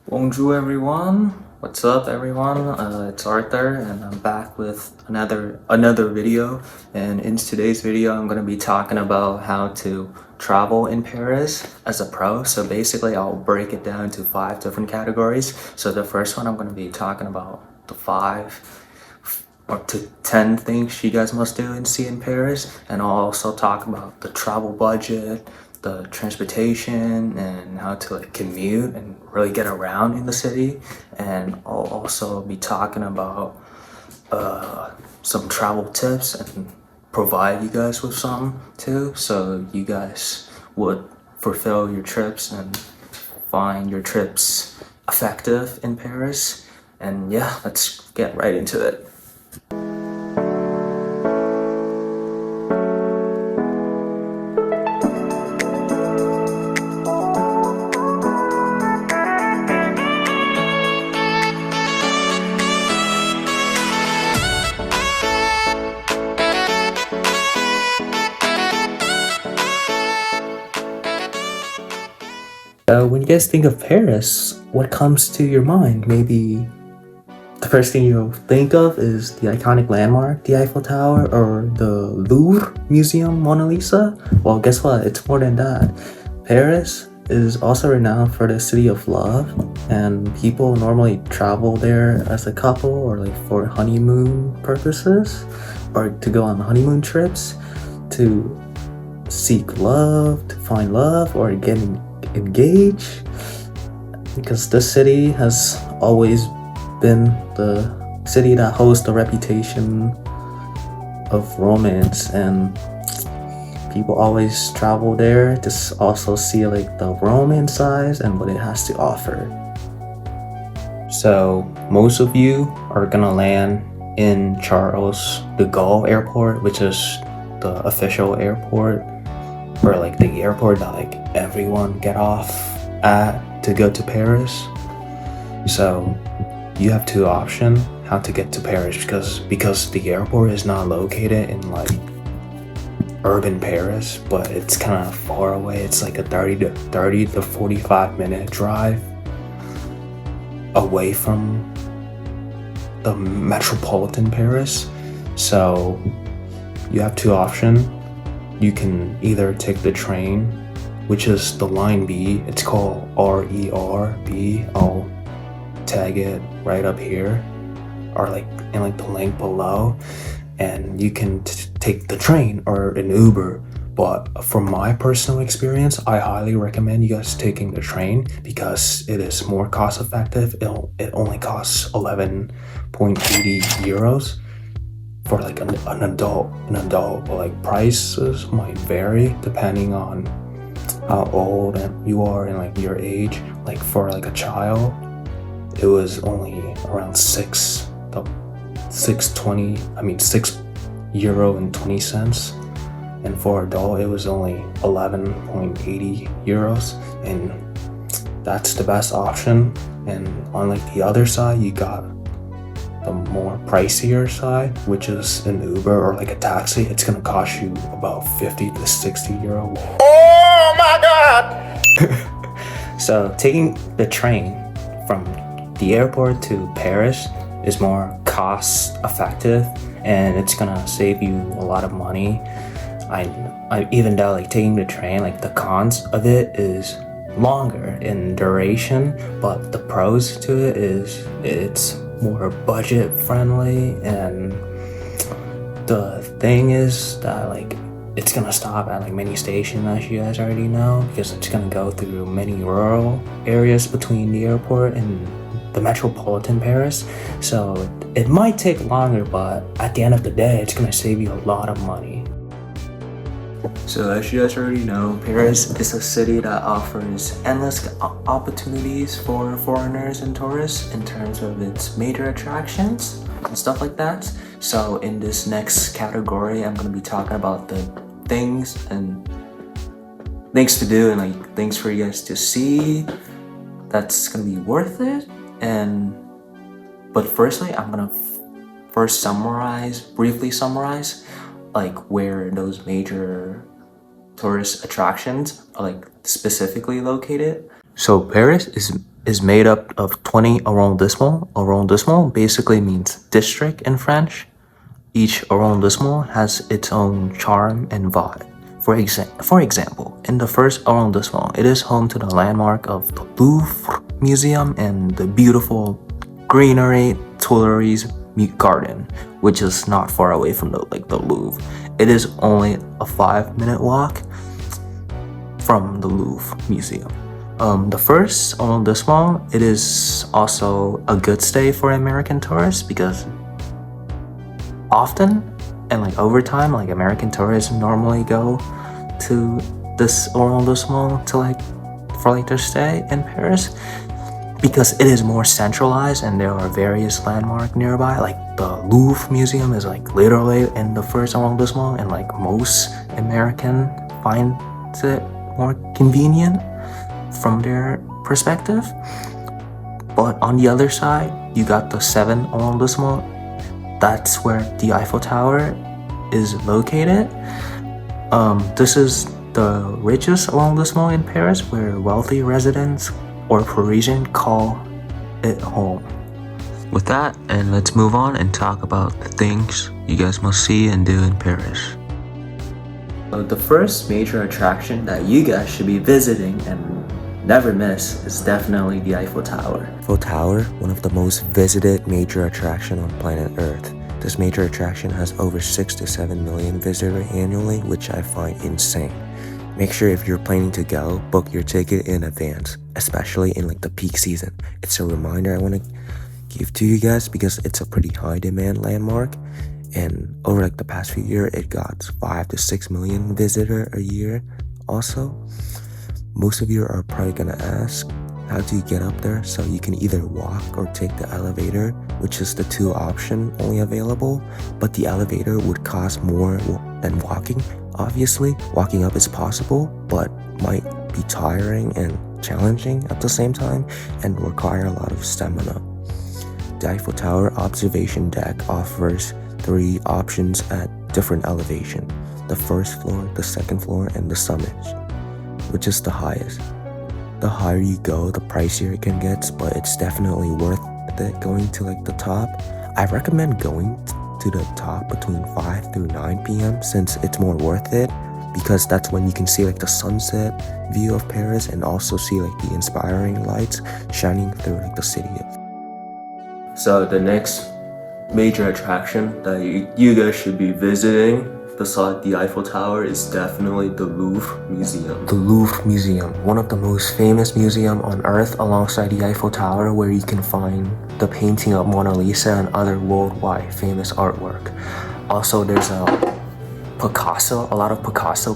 Bonjour everyone. What's up everyone? It's Arthur and I'm back with another video, and in today's video I'm going to be talking about how to travel in Paris as a pro. So basically I'll break it down into 5 different categories. So the first one I'm going to be talking about the 5 or to 10 things you guys must do and see in Paris, and I'll also talk about the travel budget, the transportation, and how to like commute and really get around in the city. And I'll also be talking about some travel tips and provide you guys with some too, so you guys would fulfill your trips and find your trips effective in Paris. And yeah, let's get right into it. When you guys think of Paris, what comes to your mind? Maybe the first thing you'll think of is the iconic landmark, the Eiffel Tower, or the Louvre Museum Mona Lisa. Well, guess what? It's more than that. Paris is also renowned for the city of love, and people normally travel there as a couple or like for honeymoon purposes, or to go on honeymoon trips, to seek love, to find love, or get engaged, because this city has always been the city that holds the reputation of romance, and people always travel there to also see like the romance side and what it has to offer. So most of you are gonna land in Charles de Gaulle Airport, which is the official airport, or like the airport that like everyone get off at to go to Paris. So you have two options how to get to Paris, because the airport is not located in like urban Paris, but it's kind of far away. It's like a 30 to 45 minute drive away from the metropolitan Paris. So you have two options. You can either take the train, which is the line B. It's called RER-B. I'll tag it right up here, or like in like the link below. And you can take the train or an Uber. But from my personal experience, I highly recommend you guys taking the train because it is more cost effective. It only costs 11.80 euros. For like an adult, but like prices might vary depending on how old you are and like your age. Like for like a child, it was only around €6 and 20 cents, and for adult it was only 11.80 euros, and that's the best option. And on like the other side, you got the more pricier side, which is an Uber or like a taxi. It's gonna cost you about 50 to 60 euro. Oh my god! So taking the train from the airport to Paris is more cost effective, and it's gonna save you a lot of money. I even though like taking the train, like the cons of it is longer in duration, but the pros to it is it's more budget friendly. And the thing is that like it's gonna stop at like many stations, as you guys already know, because it's gonna go through many rural areas between the airport and the metropolitan Paris. So it might take longer, but at the end of the day, it's gonna save you a lot of money. So as you guys already know, Paris is a city that offers endless opportunities for foreigners and tourists in terms of its major attractions and stuff like that. So in this next category, I'm going to be talking about the things to do and like things for you guys to see that's going to be worth it. But firstly, I'm going to briefly summarize like where those major tourist attractions are like specifically located. So Paris is is made up of 20 arrondissements. Arrondissement basically means district in French. Each arrondissement has its own charm and vibe. For example, in the first arrondissement, it is home to the landmark of the Louvre Museum and the beautiful greenery Tuileries Garden, which is not far away from the Louvre. It is only a 5-minute walk from the Louvre Museum. The first arrondissement, it is also a good stay for American tourists because often and over time, American tourists normally go to this arrondissement for their stay in Paris because it is more centralized and there are various landmarks nearby. The Louvre Museum is literally in the first arrondissement, and most American find it more convenient from their perspective. But on the other side, you got the 7th arrondissement. That's where the Eiffel Tower is located. This is the richest arrondissement in Paris, where wealthy residents or Parisian call it home. With that, and let's move on and talk about the things you guys must see and do in Paris. The first major attraction that you guys should be visiting and never miss is definitely the Eiffel Tower. Eiffel Tower, one of the most visited major attraction on planet Earth. This major attraction has over 6 to 7 million visitors annually, which I find insane. Make sure if you're planning to go, book your ticket in advance, especially in the peak season. It's a reminder I want to give to you guys because it's a pretty high demand landmark, and over the past few years, it got 5 to 6 million visitors a year also. Most of you are probably gonna ask, how do you get up there? So you can either walk or take the elevator, which is the 2 options only available, but the elevator would cost more than walking. Obviously, walking up is possible, but might be tiring and challenging at the same time and require a lot of stamina. The Eiffel Tower observation deck offers 3 options at different elevation: the first floor, the second floor, and the summit, which is the highest. The higher you go, the pricier it can get, but it's definitely worth it going to the top. I recommend going to the top between 5 through 9 p.m. since it's more worth it, because that's when you can see the sunset view of Paris and also see the inspiring lights shining through the city. So the next major attraction that you guys should be visiting beside the Eiffel Tower is definitely the Louvre Museum. The Louvre Museum, one of the most famous museums on earth alongside the Eiffel Tower, where you can find the painting of Mona Lisa and other worldwide famous artwork. Also, there's a lot of Picasso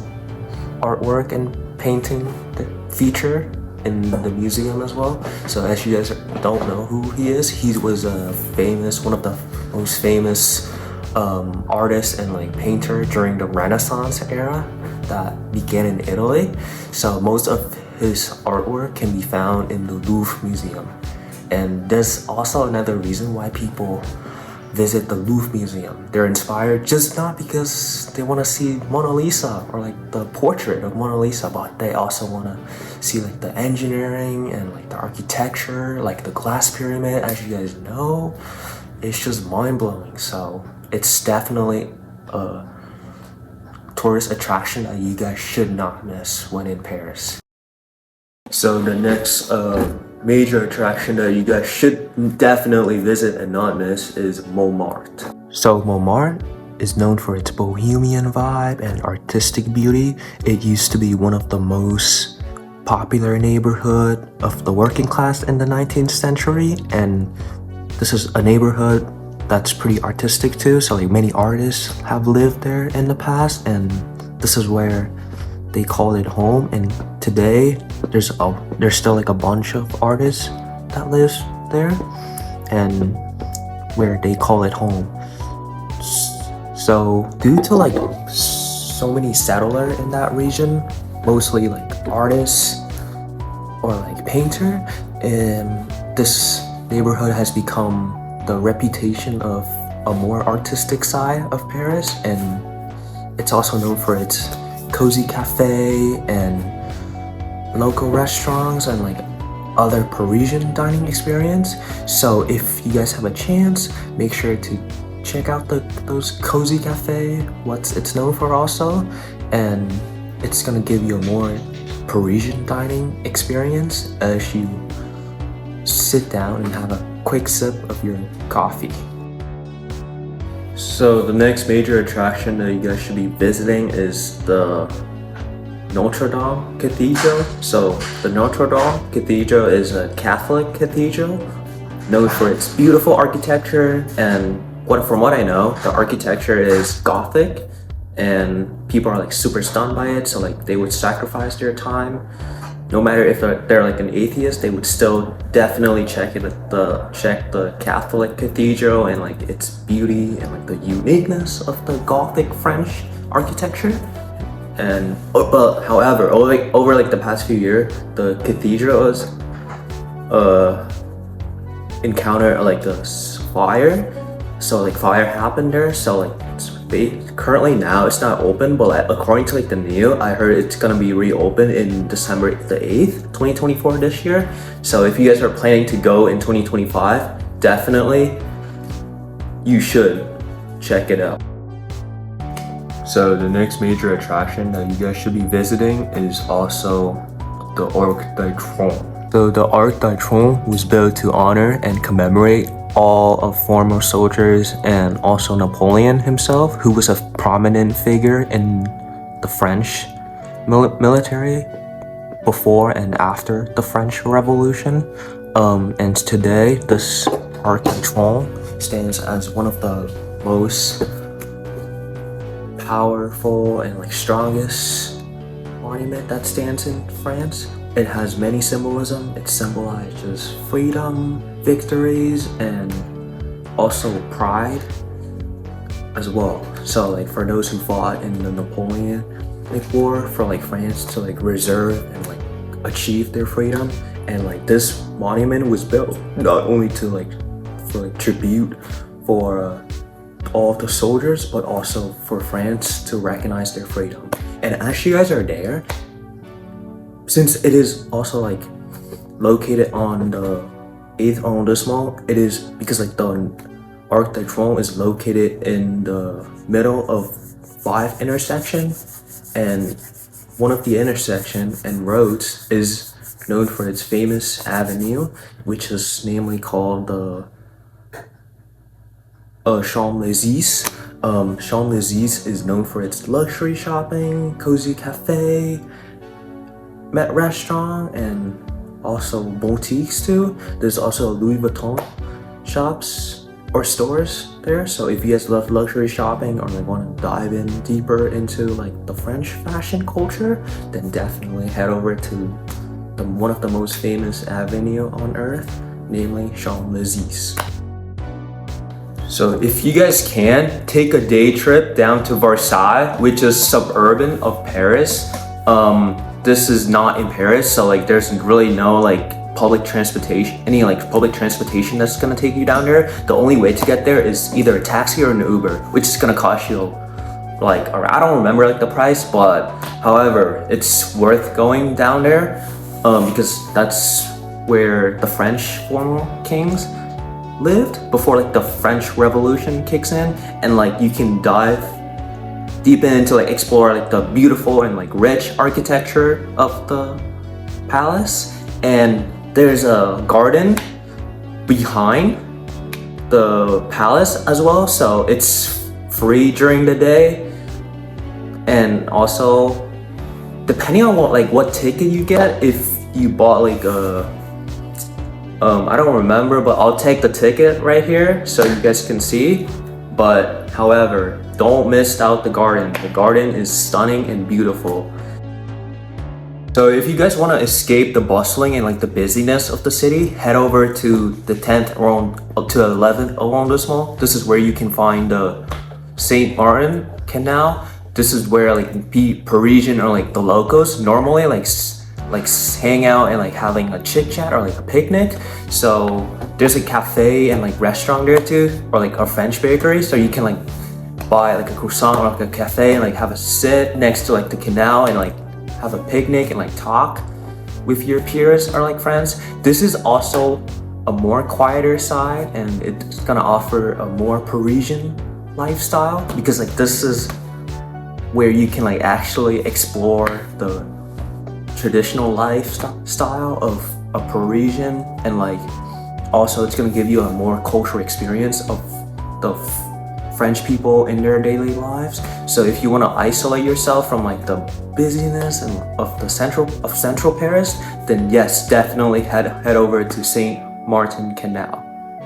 artwork and painting that feature in the museum as well. So as you guys don't know who he is, he was one of the most famous artist and painter during the Renaissance era that began in Italy. So most of his artwork can be found in the Louvre Museum. And there's also another reason why people visit the Louvre Museum. They're inspired just not because they want to see Mona Lisa or the portrait of Mona Lisa, but they also want to see the engineering and the architecture, the glass pyramid. As you guys know, it's just mind-blowing. So it's definitely a tourist attraction that you guys should not miss when in Paris. So the next major attraction that you guys should definitely visit and not miss is Montmartre. So Montmartre is known for its bohemian vibe and artistic beauty. It used to be one of the most popular neighborhood of the working class in the 19th century, and this is a neighborhood that's pretty artistic too, so many artists have lived there in the past, and this is where they call it home. And today there's still a bunch of artists that live there and where they call it home. So due to so many settlers in that region, mostly artists or painter, this neighborhood has become the reputation of a more artistic side of Paris, and it's also known for its cozy cafe and local restaurants and other Parisian dining experience. So if you guys have a chance, make sure to check out those cozy cafe, what it's known for also, and it's gonna give you a more Parisian dining experience as you sit down and have a quick sip of your coffee. So the next major attraction that you guys should be visiting is the Notre Dame Cathedral. So the Notre Dame Cathedral is a Catholic cathedral known for its beautiful architecture, and from what I know, the architecture is Gothic and people are like super stunned by it, so like they would sacrifice their time. No matter if they're like an atheist, they would still definitely check the Catholic cathedral and like its beauty and like the uniqueness of the Gothic French architecture. And but however, over like the past few years, the cathedral has encountered like this fire. So like fire happened there. So like currently now it's not open, but like, according to like the news, I heard it's gonna be reopened in December the 8th, 2024 this year. So if you guys are planning to go in 2025, definitely you should check it out. So the next major attraction that you guys should be visiting is also the Arc de Triomphe. So the Arc de Triomphe was built to honor and commemorate all of former soldiers and also Napoleon himself, who was a prominent figure in the French military before and after the French Revolution. And today, this Arc de Triomphe stands as one of the most powerful and like strongest monument that stands in France. It has many symbolism. It symbolizes freedom, victories, and also pride as well. So like for those who fought in the Napoleon War for like France to like reserve and like achieve their freedom, and like this monument was built not only to like for like tribute for all the soldiers, but also for France to recognize their freedom. And as you guys are there, since it is also like located on the 8th arrondissement, it is because like the Arc de Triomphe is located in the middle of 5 intersections, and one of the intersection and roads is known for its famous avenue, which is namely called the Champs-Élysées. Champs-Élysées is known for its luxury shopping, cozy cafe, restaurant, and also boutiques too. There's also Louis Vuitton shops or stores there. So if you guys love luxury shopping or like want to dive in deeper into like the French fashion culture, then definitely head over to one of the most famous avenue on earth, namely Champs-Élysées. So if you guys can, take a day trip down to Versailles, which is suburban of Paris. This is not in Paris, so like there's really no like public transportation that's gonna take you down there. The only way to get there is either a taxi or an Uber, which is gonna cost you like, or I don't remember like the price, but however, it's worth going down there because that's where the French former kings lived before like the French Revolution kicks in, and like you can dive deep into like explore like the beautiful and like rich architecture of the palace. And there's a garden behind the palace as well, so it's free during the day. And also depending on what ticket you get, if you bought like a I don't remember, but I'll take the ticket right here so you guys can see. But however, don't miss out the garden. The garden is stunning and beautiful. So if you guys want to escape the bustling and like the busyness of the city, head over to the 10th to 11th arrondissement. This is where you can find the Saint Martin Canal. This is where like Parisian or like the locals normally like hang out and like having a chit chat or like a picnic. So there's a cafe and like restaurant there too, or like a French bakery, so you can like buy like a croissant or like a cafe and like have a sit next to like the canal and like have a picnic and like talk. with your peers or like friends. This is also a more quieter side, and it's gonna offer a more Parisian lifestyle, because like this is where you can like actually explore the traditional lifestyle of a Parisian, and like also it's gonna give you a more cultural experience of the French people in their daily lives. So if you want to isolate yourself from like the busyness and of the central Paris, then yes, definitely head over to Saint Martin Canal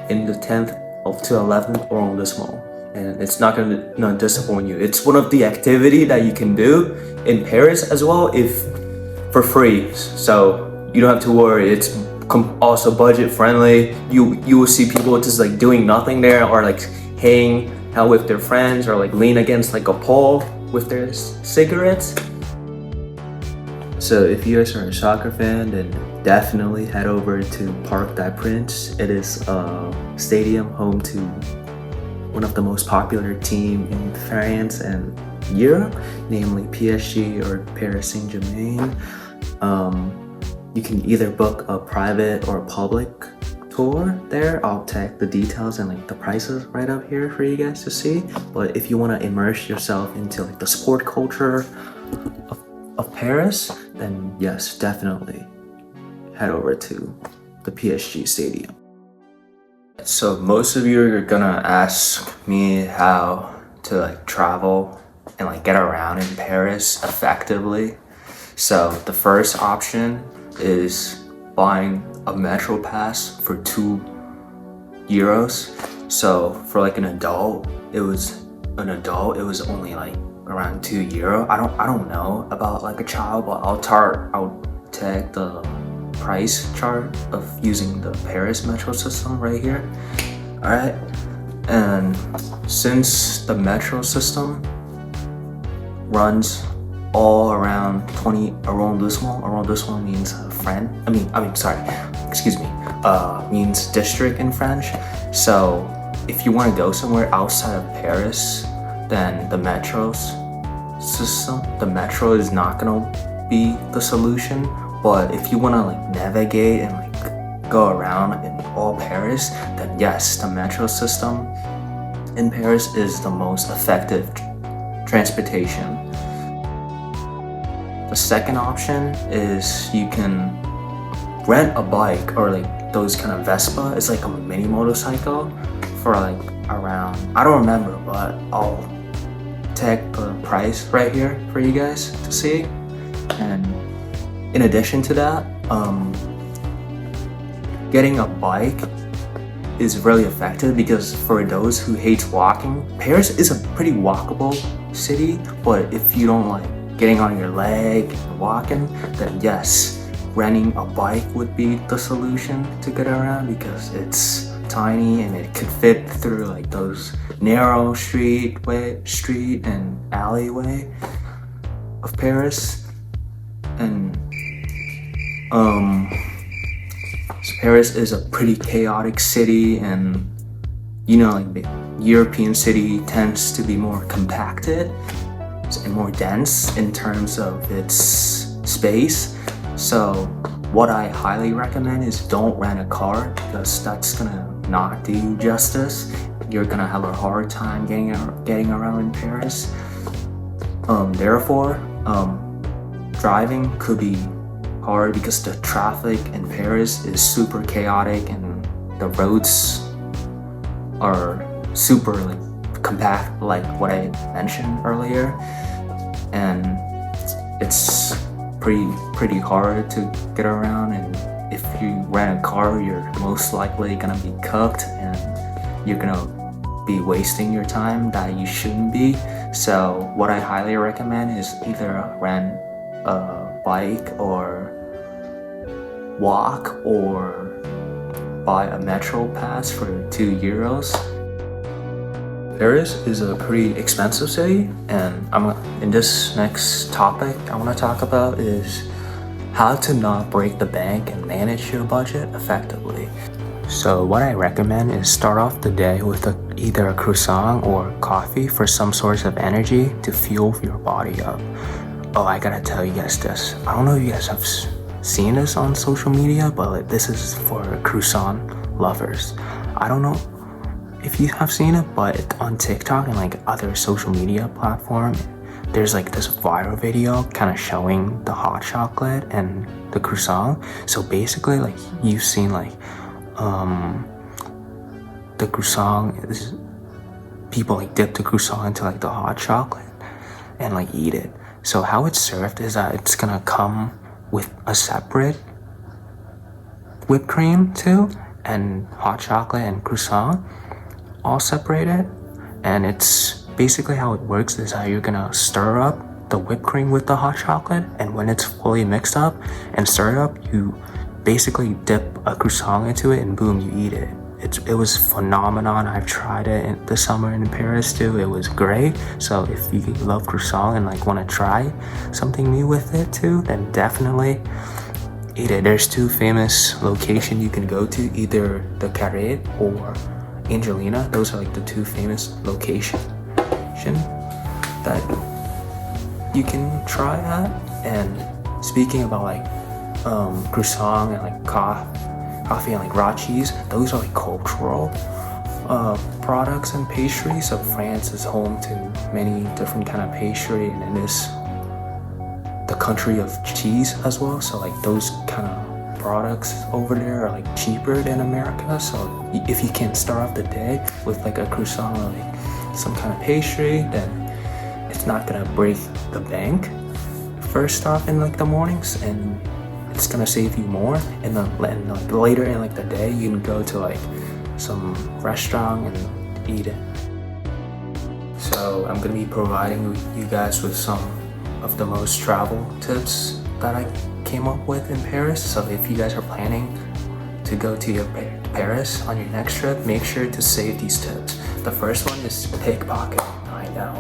in the 10th to 11th arrondissement, and it's not gonna disappoint you. It's one of the activity that you can do in Paris as well, if for free. So you don't have to worry. It's also budget friendly. You will see people just like doing nothing there, or like hanging out with their friends, or like lean against like a pole with their cigarettes. So if you guys are a soccer fan, then definitely head over to Parc des Princes. It is a stadium home to one of the most popular team in France and Europe, namely PSG or Paris Saint-Germain. You can either book a private or a public tour there. I'll tag the details and like the prices right up here for you guys to see. But if you want to immerse yourself into like the sport culture of Paris, then yes, definitely head over to the PSG stadium. So most of you are gonna ask me how to like travel and like get around in Paris effectively. So the first option is buying a metro pass for €2. So for like an adult, it was only like around €2. I don't know about like a child, but I'll tag the price chart of using the Paris metro system right here. All right, and since the metro system runs all around 20 arrondissement means means district in French. So if you want to go somewhere outside of Paris, then the metro is not gonna be the solution. But if you want to like navigate and like go around in all Paris, then yes, the metro system in Paris is the most effective transportation. The second option is you can rent a bike, or like those kind of Vespa. It's like a mini motorcycle for like around, I don't remember, but I'll tag the price right here for you guys to see. And in addition to that, getting a bike is really effective, because for those who hate walking, Paris is a pretty walkable city. But if you don't like getting on your leg and walking, then yes, renting a bike would be the solution to get around, because it's tiny and it could fit through like those narrow street and alleyway of Paris. And so Paris is a pretty chaotic city, and you know, like the European city tends to be more compacted and more dense in terms of its space. So what I highly recommend is don't rent a car, because that's gonna not do you justice. You're gonna have a hard time getting around in Paris. Therefore, driving could be hard, because the traffic in Paris is super chaotic and the roads are super like compact, like what I mentioned earlier, and it's pretty hard to get around. And if you rent a car, you're most likely gonna be cooked, and you're gonna be wasting your time that you shouldn't be. So what I highly recommend is either rent a bike or walk, or buy a metro pass for €2. Paris is a pretty expensive city, and in this next topic I want to talk about is how to not break the bank and manage your budget effectively. So what I recommend is start off the day with either a croissant or coffee for some source of energy to fuel your body up. Oh, I gotta tell you guys this. I don't know if you guys have seen this on social media, but like, this is for croissant lovers. I don't know if you have seen it, but on TikTok and like other social media platform, there's like this viral video kind of showing the hot chocolate and the croissant. So basically, like you've seen like the croissant is, people like dip the croissant into like the hot chocolate and like eat it. So how it's served is that it's gonna come with a separate whipped cream too, and hot chocolate and croissant all separated. And it's basically how it works is how you're gonna stir up the whipped cream with the hot chocolate, and when it's fully mixed up and stirred up, you basically dip a croissant into it and boom, you eat it. It was phenomenon. I've tried it in the summer in Paris too. It was great. So if you love croissant and like want to try something new with it too, then definitely eat it. There's two famous locations you can go to, either the Carré or Angelina. Those are like the two famous locations that you can try at. And speaking about like croissant and like coffee and like raw cheese, those are like cultural products and pastries. So France is home to many different kind of pastry, and it is the country of cheese as well. So like those kind of products over there are like cheaper than America. So if you can start off the day with like a croissant or like some kind of pastry, then it's not gonna break the bank first off in like the mornings, and it's gonna save you more. And then like later in like the day, you can go to like some restaurant and eat it. So I'm gonna be providing you guys with some of the most travel tips that I came up with in Paris. So if you guys are planning to go to Paris on your next trip, make sure to save these tips. The first one is pickpocketing. I know,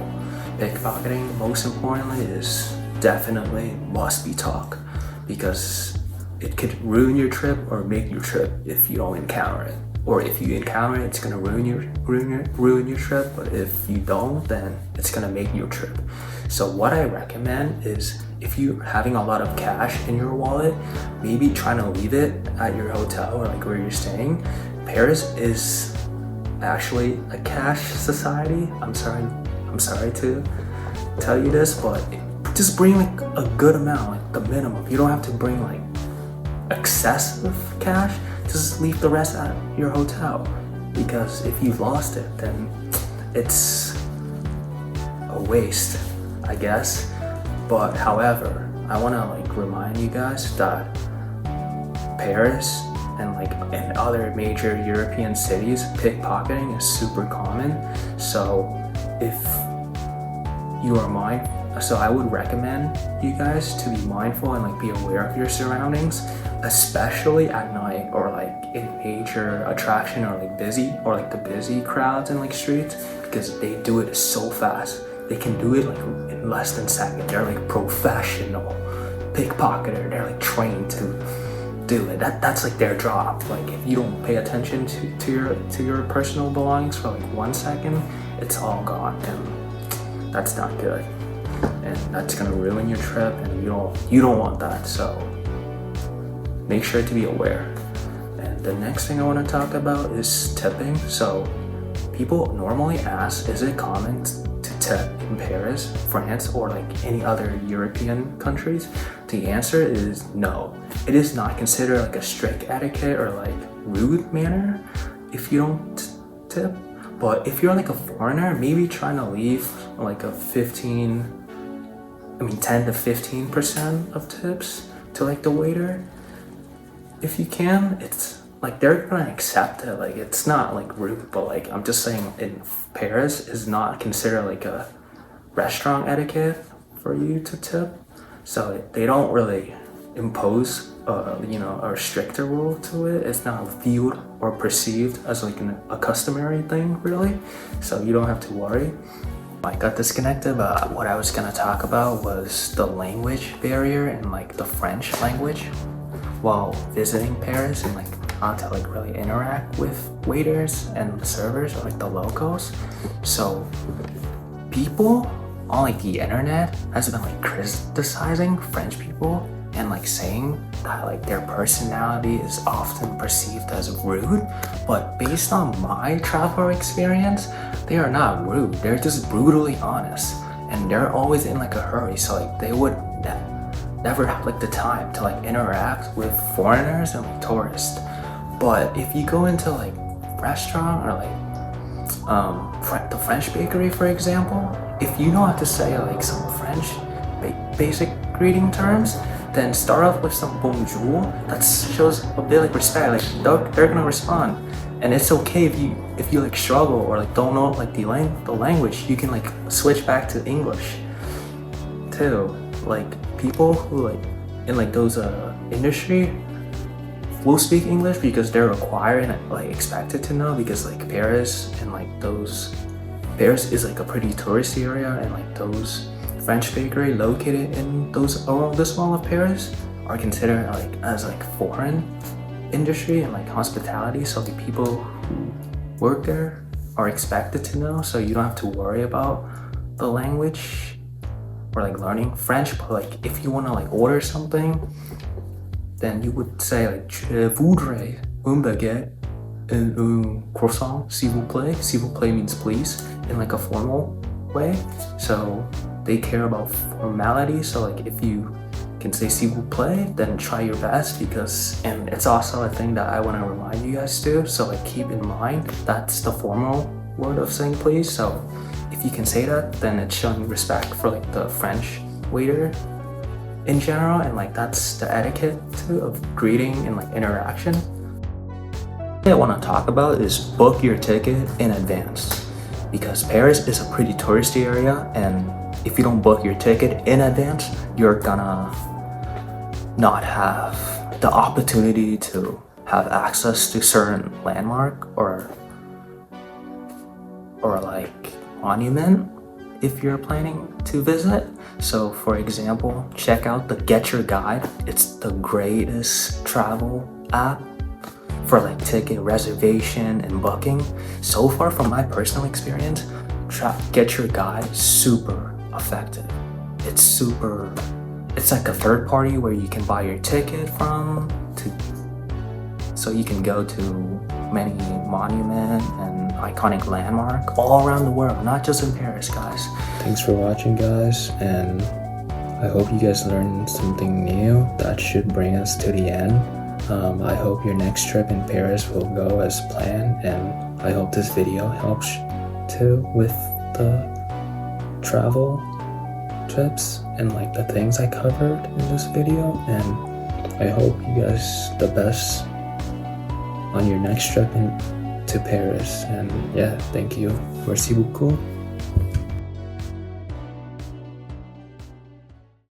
pickpocketing, most importantly, is definitely must be taught, because it could ruin your trip or make your trip if you don't encounter it. Or if you encounter it, it's gonna ruin your trip. But if you don't, then it's gonna make your trip. So what I recommend is, if you're having a lot of cash in your wallet, maybe trying to leave it at your hotel or like where you're staying. Paris is actually a cash society. I'm sorry to tell you this, but just bring like a good amount, like the minimum. You don't have to bring like excessive cash. Just leave the rest at your hotel, because if you've lost it, then it's a waste, I guess. But however, I want to like remind you guys that Paris and like in other major European cities, pickpocketing is super common. So if you are so I would recommend you guys to be mindful and like be aware of your surroundings, especially at night or like in major attraction or like busy or like the busy crowds in like streets, because they do it so fast. They can do it like in less than a second. They're like professional pickpocketer. They're like trained to do it. That's like their job. Like if you don't pay attention to your personal belongings for like 1 second, it's all gone, and that's not good. And that's gonna ruin your trip, and you don't want that. So make sure to be aware. And the next thing I want to talk about is tipping. So people normally ask, is it common to tip in Paris, France, or like any other European countries? The answer is no. It is not considered like a strict etiquette or like rude manner if you don't tip. But if you're like a foreigner, maybe trying to leave like a 10 to 15% of tips to like the waiter. If you can, it's like they're gonna accept it. Like it's not like rude, but like I'm just saying, in Paris is not considered like a restaurant etiquette for you to tip. So they don't really impose a stricter rule to it. It's not viewed or perceived as like a customary thing, really. So you don't have to worry. I got disconnected, but what I was gonna talk about was the language barrier and like the French language while visiting Paris, and like how to like really interact with waiters and servers or like the locals. So people on like the internet has been like criticizing French people and like saying that like their personality is often perceived as rude, but based on my travel experience, they are not rude. They're just brutally honest, and they're always in like a hurry, so like they would never have like the time to like interact with foreigners and like tourists. But if you go into like restaurant or like the French bakery, for example, if you know how to say like some French basic greeting terms, then start off with some bonjour. That shows a bit like respect. Like they're gonna respond, and it's okay if you like struggle or like don't know like the language. You can like switch back to English too. Like people who like in like those industry will speak English because they're required and like expected to know, because like Paris is like a pretty touristy area, and like those French bakery located in those around this mall of Paris are considered like as like foreign industry and like hospitality, so the people who work there are expected to know, so you don't have to worry about the language or like learning French. But like if you want to like order something, then you would say like je voudrais un baguette et un croissant s'il vous plaît. S'il vous plaît means please in like a formal way, so they care about formality. So like if you can say s'il vous plaît, then try your best, because, and it's also a thing that I want to remind you guys to, so like keep in mind that's the formal word of saying please. So if you can say that, then it's showing respect for like the French waiter in general, and like that's the etiquette too of greeting and like interaction. What I want to talk about is book your ticket in advance, because Paris is a pretty touristy area, and if you don't book your ticket in advance, you're gonna not have the opportunity to have access to certain landmark or like monument if you're planning to visit. So for example, check out the Get Your Guide. It's the greatest travel app for like ticket reservation and booking. So far from my personal experience, Get Your Guide is super effective. It's like a third party where you can buy your ticket from so you can go to many monument and iconic landmark all around the world, not just in Paris, guys. Thanks for watching, guys, and I hope you guys learned something new that should bring us to the end. I hope your next trip in Paris will go as planned, and I hope this video helps too with the travel trips and like the things I covered in this video, and I hope you guys the best on your next trip to Paris. And yeah, thank you. Merci beaucoup.